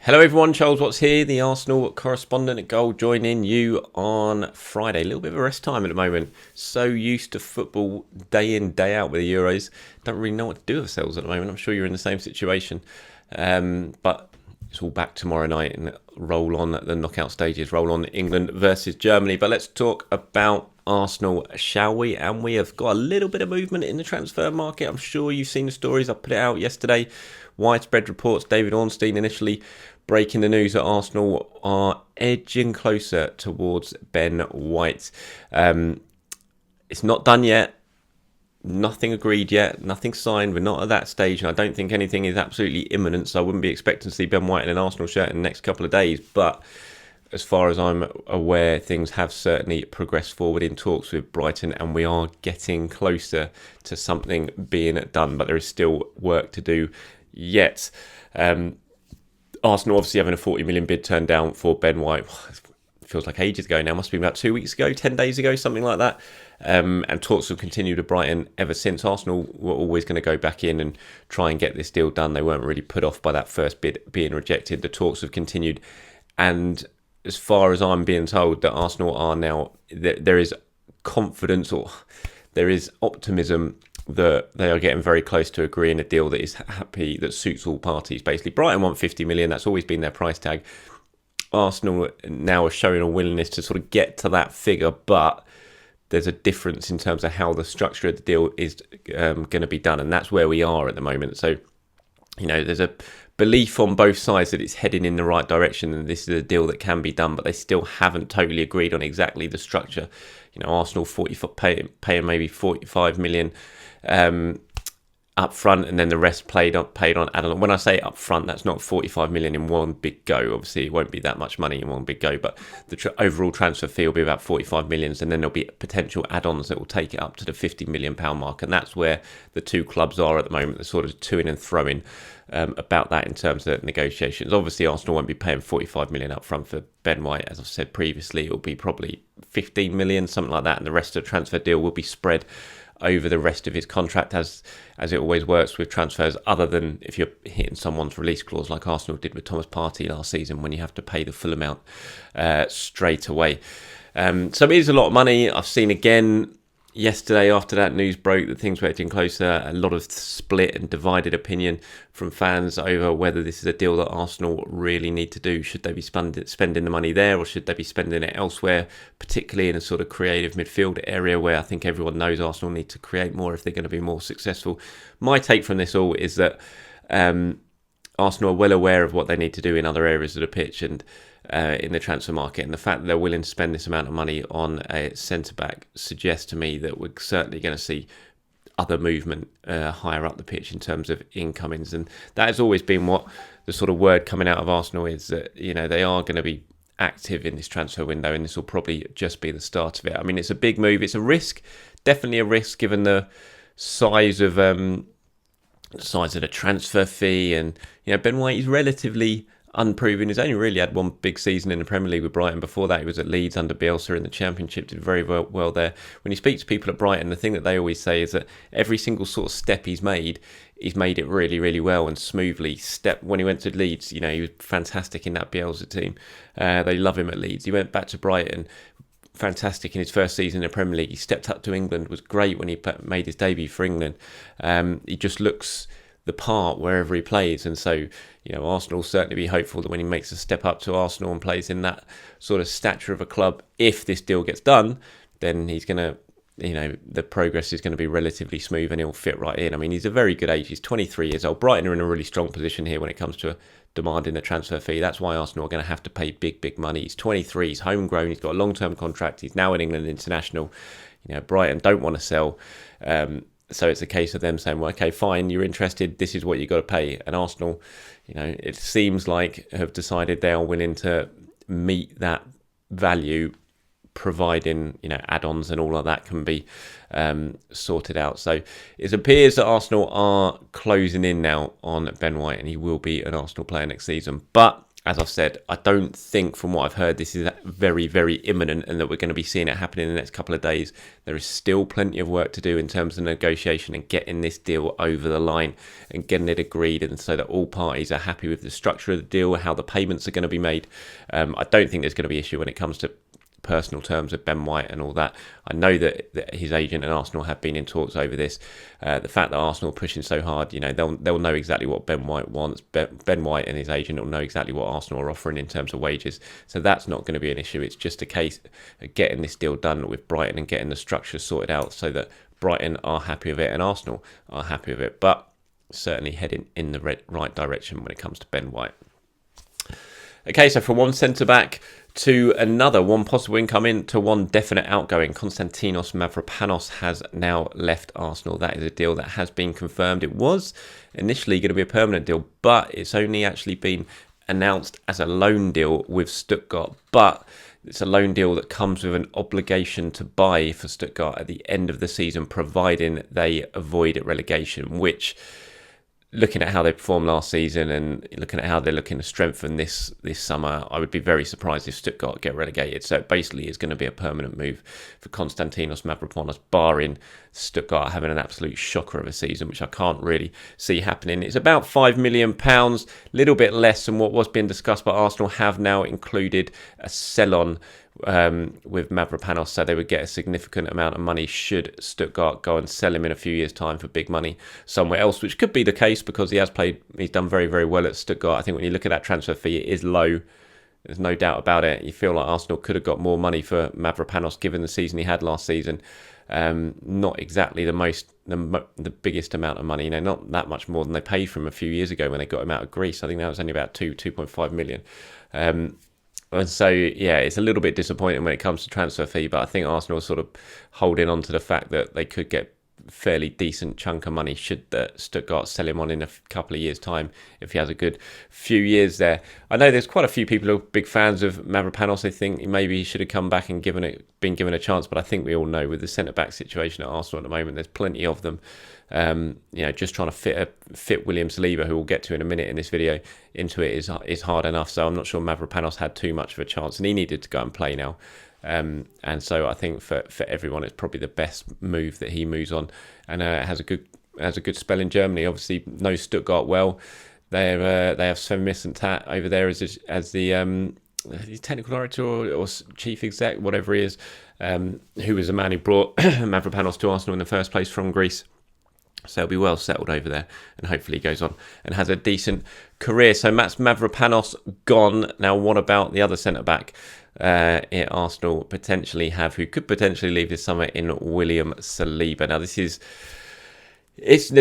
Hello everyone, Charles Watts here, the Arsenal correspondent at Goal, joining you on Friday. A little bit of a rest time at the moment. So used to football day in, day out with the Euros. Don't really know what to do with ourselves at the moment. I'm sure you're in the same situation. But it's all back tomorrow night and roll on at the knockout stages, roll on England versus Germany. But let's talk about Arsenal, shall we? And we have got a little bit of movement in the transfer market. I'm sure you've seen the stories. I put it out yesterday. Widespread reports, David Ornstein initially breaking the news that Arsenal are edging closer towards Ben White. It's not done yet. Nothing agreed yet. Nothing signed. We're not at that stage. And I don't think anything is absolutely imminent. So I wouldn't be expecting to see Ben White in an Arsenal shirt in the next couple of days. But as far as I'm aware, things have certainly progressed forward in talks with Brighton. And we are getting closer to something being done. But there is still work to do yet. Arsenal obviously having a 40 million bid turned down for Ben White. It feels like ages ago now. Must have been about 2 weeks ago, 10 days ago, something like that. And talks have continued to Brighton ever since. Arsenal were always going to go back in and try and get this deal done. They weren't really put off by that first bid being rejected. The talks have continued. And as far as I'm being told, that Arsenal are now, there is confidence or there is optimism that they are getting very close to agreeing a deal that is happy, that suits all parties. Basically, Brighton want 50 million. That's always been their price tag. Arsenal now are showing a willingness to sort of get to that figure, but there's a difference in terms of how the structure of the deal is going to be done, and that's where we are at the moment. So, you know, there's a belief on both sides that it's heading in the right direction and this is a deal that can be done, but they still haven't totally agreed on exactly the structure. You know, Arsenal paying maybe 45 million up front, and then the rest paid on add-on. When I say up front, that's not 45 million in one big go. Obviously, it won't be that much money in one big go, but the overall transfer fee will be about 45 million, and then there'll be potential add-ons that will take it up to the 50 million pound mark, and that's where the two clubs are at the moment. They're sort of to-ing and throwing about that in terms of negotiations. Obviously, Arsenal won't be paying 45 million up front for Ben White. As I've said previously, it will be probably 15 million, something like that, and the rest of the transfer deal will be spread over the rest of his contract, as it always works with transfers, other than if you're hitting someone's release clause like Arsenal did with Thomas Partey last season, when you have to pay the full amount straight away. So it is a lot of money. I've seen again yesterday, after that news broke that things were getting closer, a lot of split and divided opinion from fans over whether this is a deal that Arsenal really need to do. Should they be spending the money there, or should they be spending it elsewhere, particularly in a sort of creative midfield area where I think everyone knows Arsenal need to create more if they're going to be more successful. My take from this all is that Arsenal are well aware of what they need to do in other areas of the pitch and in the transfer market, and the fact that they're willing to spend this amount of money on a centre-back suggests to me that we're certainly going to see other movement higher up the pitch in terms of incomings, and that has always been what the sort of word coming out of Arsenal is, that, you know, they are going to be active in this transfer window, and this will probably just be the start of it. I mean, it's a big move, it's a risk, definitely a risk given the size of the transfer fee, and you know, Ben White is relatively unproven. He's only really had one big season in the Premier League with Brighton. Before that, he was at Leeds under Bielsa in the Championship, did very well there. When you speak to people at Brighton, the thing that they always say is that every single sort of step he's made it really, really well and smoothly. When he went to Leeds, you know, he was fantastic in that Bielsa team. They love him at Leeds. He went back to Brighton, fantastic in his first season in the Premier League. He stepped up to England, was great when he made his debut for England. He just looks the part wherever he plays, and so, you know, Arsenal will certainly be hopeful that when he makes a step up to Arsenal and plays in that sort of stature of a club, if this deal gets done, then he's going to, you know, the progress is going to be relatively smooth and he'll fit right in. I mean, he's a very good age. He's 23 years old. Brighton are in a really strong position here when it comes to demanding the transfer fee. That's why Arsenal are going to have to pay big money. He's 23, he's homegrown, he's got a long-term contract, he's now an England international. You know, Brighton don't want to sell. So it's a case of them saying, well, okay, fine, you're interested, this is what you've got to pay. And Arsenal, you know, it seems like have decided they are willing to meet that value, providing, you know, add-ons and all of that can be sorted out. So it appears that Arsenal are closing in now on Ben White, and he will be an Arsenal player next season. But as I've said, I don't think from what I've heard this is very, very imminent and that we're going to be seeing it happen in the next couple of days. There is still plenty of work to do in terms of negotiation and getting this deal over the line and getting it agreed, and so that all parties are happy with the structure of the deal, how the payments are going to be made. I don't think there's going to be an issue when it comes to personal terms of Ben White and all that. I know that his agent and Arsenal have been in talks over this. The fact that Arsenal are pushing so hard, you know, they'll know exactly what Ben White wants. Ben White and his agent will know exactly what Arsenal are offering in terms of wages. So that's not going to be an issue. It's just a case of getting this deal done with Brighton and getting the structure sorted out so that Brighton are happy with it and Arsenal are happy with it. But certainly heading in the right direction when it comes to Ben White. Okay, so from one centre-back to another, one possible incoming to one definite outgoing, Konstantinos Mavropanos has now left Arsenal. That is a deal that has been confirmed. It was initially going to be a permanent deal, but it's only actually been announced as a loan deal with Stuttgart. But it's a loan deal that comes with an obligation to buy for Stuttgart at the end of the season, providing they avoid relegation, which, looking at how they performed last season and looking at how they're looking to strengthen this summer, I would be very surprised if Stuttgart get relegated. So it basically is going to be a permanent move for Konstantinos Mavropanos, barring Stuttgart having an absolute shocker of a season, which I can't really see happening. It's about £5 million, a little bit less than what was being discussed, but Arsenal have now included a sell-on with Mavropanos, so they would get a significant amount of money should Stuttgart go and sell him in a few years' time for big money somewhere else, which could be the case because he's done very, very well at Stuttgart. I think when you look at that transfer fee, it is low. There's no doubt about it. You feel like Arsenal could have got more money for Mavropanos given the season he had last season. Not exactly the biggest amount of money, not that much more than they paid for him a few years ago when they got him out of Greece. I think that was only about 2.5 million. And so, yeah, it's a little bit disappointing when it comes to transfer fee, but I think Arsenal are sort of holding on to the fact that they could get fairly decent chunk of money should Stuttgart sell him on in a couple of years' time if he has a good few years there. I know there's quite a few people who are big fans of Mavropanos. They think maybe he should have come back and been given a chance, but I think we all know with the centre-back situation at Arsenal at the moment, there's plenty of them. Just trying to fit William Saliba, who we'll get to in a minute in this video, into it is hard enough. So I'm not sure Mavropanos had too much of a chance, and he needed to go and play now. And so I think for everyone, it's probably the best move that he moves on, and has a good spell in Germany. Obviously, knows Stuttgart well. They have Sven Mislintat over there as the technical director or chief exec, whatever he is, who was the man who brought Mavropanos to Arsenal in the first place from Greece. So he'll be well settled over there, and hopefully he goes on and has a decent career. So Mats Mavropanos gone. Now, what about the other centre-back Arsenal potentially have, who could potentially leave this summer, in William Saliba? Now, there's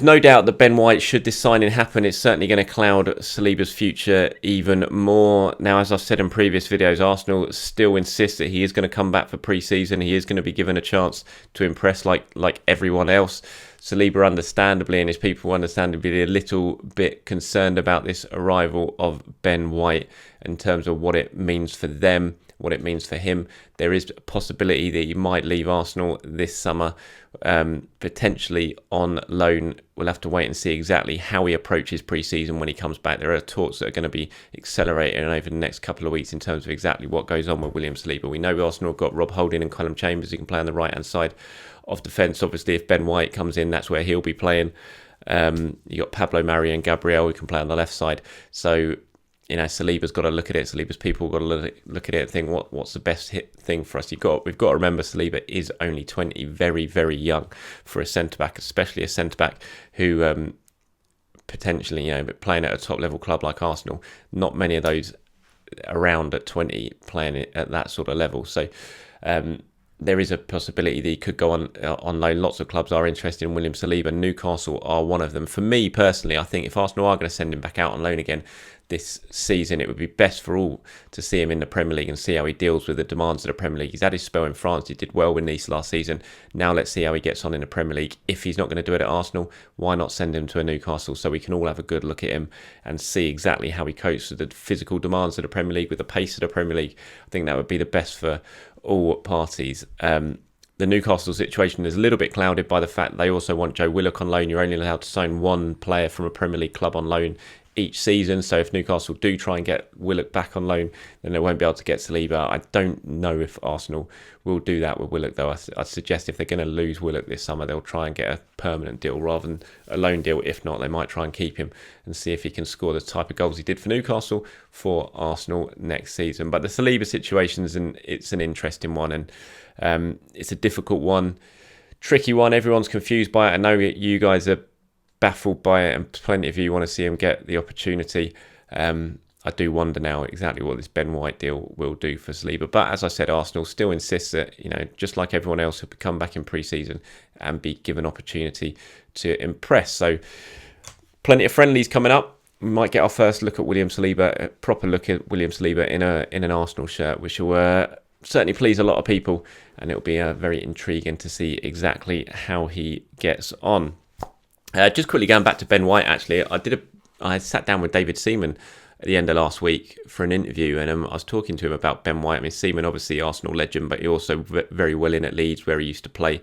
no doubt that Ben White, should this signing happen, it's certainly going to cloud Saliba's future even more. Now, as I've said in previous videos, Arsenal still insist that he is going to come back for pre-season. He is going to be given a chance to impress like everyone else. Saliba, understandably, and his people understandably, a little bit concerned about this arrival of Ben White in terms of what it means for them, what it means for him. There is a possibility that he might leave Arsenal this summer, potentially on loan. We'll have to wait and see exactly how he approaches pre-season when he comes back. There are talks that are going to be accelerating over the next couple of weeks in terms of exactly what goes on with William Saliba. We know Arsenal have got Rob Holding and Callum Chambers who can play on the right-hand side of defence. Obviously, if Ben White comes in, that's where he'll be playing. You got Pablo Mari and Gabriel who can play on the left side. So, Saliba's got to look at it. Saliba's people got to look at it and think, what's the best thing for us? We've got to remember Saliba is only 20, very, very young for a centre-back, especially a centre-back who potentially, playing at a top-level club like Arsenal. Not many of those around at 20 playing at that sort of level. So, there is a possibility that he could go on loan. Lots of clubs are interested in William Saliba. Newcastle are one of them. For me personally, I think if Arsenal are going to send him back out on loan again this season, it would be best for all to see him in the Premier League and see how he deals with the demands of the Premier League. He's had his spell in France. He did well with Nice last season. Now let's see how he gets on in the Premier League. If he's not going to do it at Arsenal, why not send him to a Newcastle so we can all have a good look at him and see exactly how he copes with the physical demands of the Premier League, with the pace of the Premier League. I think that would be the best for all parties. The Newcastle situation is a little bit clouded by the fact they also want Joe Willock on loan. You're only allowed to sign one player from a Premier League club on loan each season. So if Newcastle do try and get Willock back on loan, then they won't be able to get Saliba. I don't know if Arsenal will do that with Willock, though. I'd suggest if they're going to lose Willock this summer, they'll try and get a permanent deal rather than a loan deal. If not, they might try and keep him and see if he can score the type of goals he did for Newcastle for Arsenal next season. But the Saliba situation it's an interesting one, and it's a difficult one, tricky one. Everyone's confused by it. I know you guys are baffled by it, and plenty of you want to see him get the opportunity. I do wonder now exactly what this Ben White deal will do for Saliba. But as I said, Arsenal still insists that, just like everyone else, he'll come back in pre-season and be given opportunity to impress. So plenty of friendlies coming up. We might get our first look at William Saliba, a proper look at William Saliba in an Arsenal shirt, which will certainly please a lot of people, and it'll be very intriguing to see exactly how he gets on. Just quickly going back to Ben White, actually, I sat down with David Seaman at the end of last week for an interview, and I was talking to him about Ben White. I mean, Seaman, obviously Arsenal legend, but he also very well in at Leeds, where he used to play,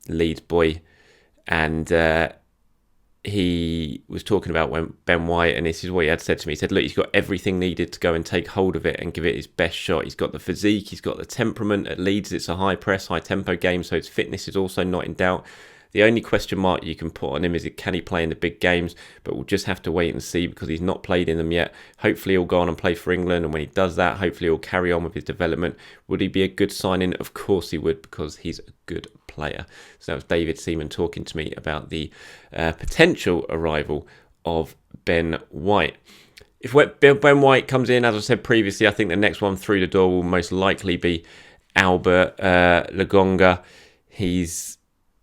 Leeds boy, and he was talking about when Ben White, and this is what he had said to me. He said, look, he's got everything needed to go and take hold of it and give it his best shot. He's got the physique, he's got the temperament. At Leeds, it's a high press, high tempo game, so his fitness is also not in doubt. The only question mark you can put on him is, can he play in the big games? But we'll just have to wait and see, because he's not played in them yet. Hopefully he'll go on and play for England, and when he does that, hopefully he'll carry on with his development. Would he be a good signing? Of course he would, because he's a good player. So that was David Seaman talking to me about the potential arrival of Ben White. If Ben White comes in, as I said previously, I think the next one through the door will most likely be Albert Lokonga.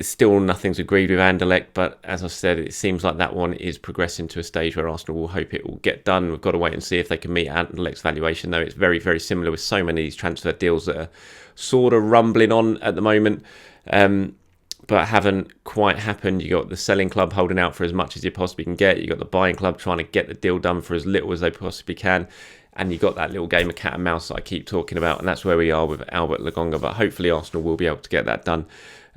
Still nothing's agreed with Anderlecht, but as I said, it seems like that one is progressing to a stage where Arsenal will hope it will get done. We've got to wait and see if they can meet Anderlecht's valuation, though it's very, very similar with so many of these transfer deals that are sort of rumbling on at the moment, but haven't quite happened. You got the selling club holding out for as much as you possibly can get. You got the buying club trying to get the deal done for as little as they possibly can. And you got that little game of cat and mouse that I keep talking about, and that's where we are with Albert Lokonga. But hopefully Arsenal will be able to get that done,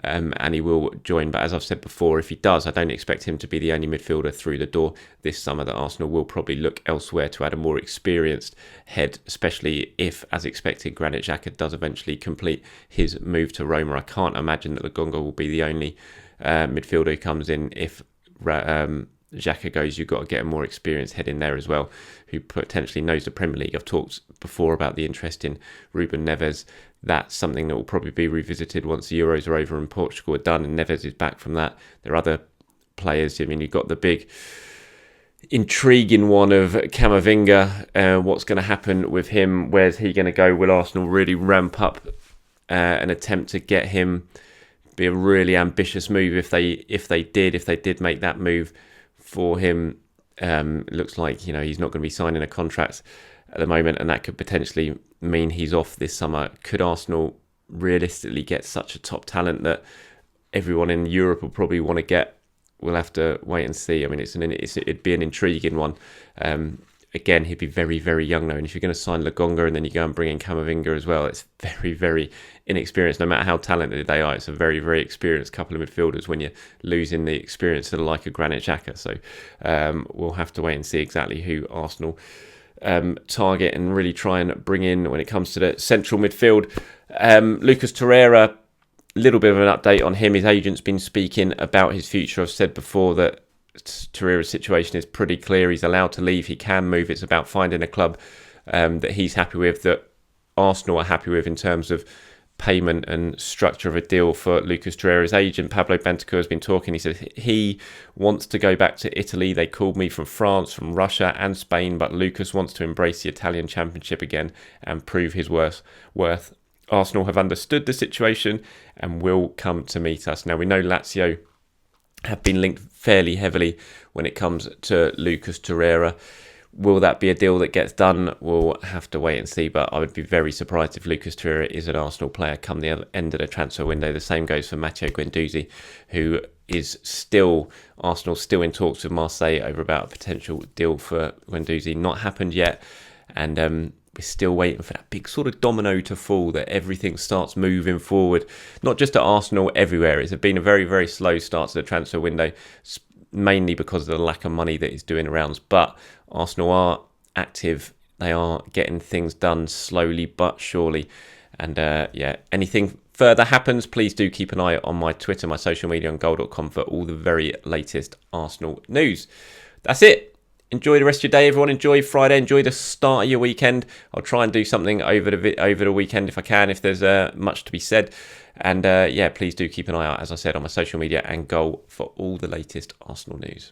and he will join. But as I've said before, if he does, I don't expect him to be the only midfielder through the door this summer. That Arsenal will probably look elsewhere to add a more experienced head, especially if, as expected, Granit Xhaka does eventually complete his move to Roma. I can't imagine that Lokonga will be the only midfielder who comes in. If Xhaka goes, you've got to get a more experienced head in there as well, who potentially knows the Premier League. I've talked before about the interest in Ruben Neves. That's something that will probably be revisited once the Euros are over and Portugal are done and Neves is back from that. There are other players. I mean, you've got the big intriguing one of Camavinga. What's going to happen with him? Where's he going to go? Will Arsenal really ramp up an attempt to get him? Be a really ambitious move if they did make that move for him. It looks like he's not going to be signing a contract at the moment, and that could potentially mean he's off this summer. Could Arsenal realistically get such a top talent that everyone in Europe will probably want to get? We'll have to wait and see. I mean, it'd be an intriguing one. Again, he'd be very, very young though, and if you're going to sign Lokonga and then you go and bring in Camavinga as well, it's very, very inexperienced. No matter how talented they are, it's a very, very experienced couple of midfielders when you're losing the experience to the like of Granit Xhaka. So we'll have to wait and see exactly who Arsenal target and really try and bring in when it comes to the central midfield. Lucas Torreira, a little bit of an update on him. His agent's been speaking about his future. I've said before that Torreira's situation is pretty clear. He's allowed to leave. He can move. It's about finding a club that he's happy with, that Arsenal are happy with in terms of payment and structure of a deal for Lucas Torreira's agent. Pablo Bentancur has been talking. He said he wants to go back to Italy. They called me from France, from Russia and Spain, but Lucas wants to embrace the Italian Championship again and prove his worth. Arsenal have understood the situation and will come to meet us. Now, we know Lazio have been linked fairly heavily when it comes to Lucas Torreira. Will that be a deal that gets done? We'll have to wait and see, but I would be very surprised if Lucas Torreira is an Arsenal player come the end of the transfer window. The same goes for Matteo Guendouzi, who is Arsenal still in talks with Marseille over about a potential deal for Guendouzi. Not happened yet, and we're still waiting for that big sort of domino to fall, that everything starts moving forward, not just at Arsenal, everywhere. It's been a very, very slow start to the transfer window. mainly because of the lack of money that is doing rounds. But Arsenal are active. They are getting things done slowly but surely. And anything further happens, please do keep an eye on my Twitter, my social media on goal.com for all the very latest Arsenal news. That's it. Enjoy the rest of your day, everyone. Enjoy Friday. Enjoy the start of your weekend. I'll try and do something over the weekend if I can, if there's much to be said. And please do keep an eye out, as I said, on my social media and Goal for all the latest Arsenal news.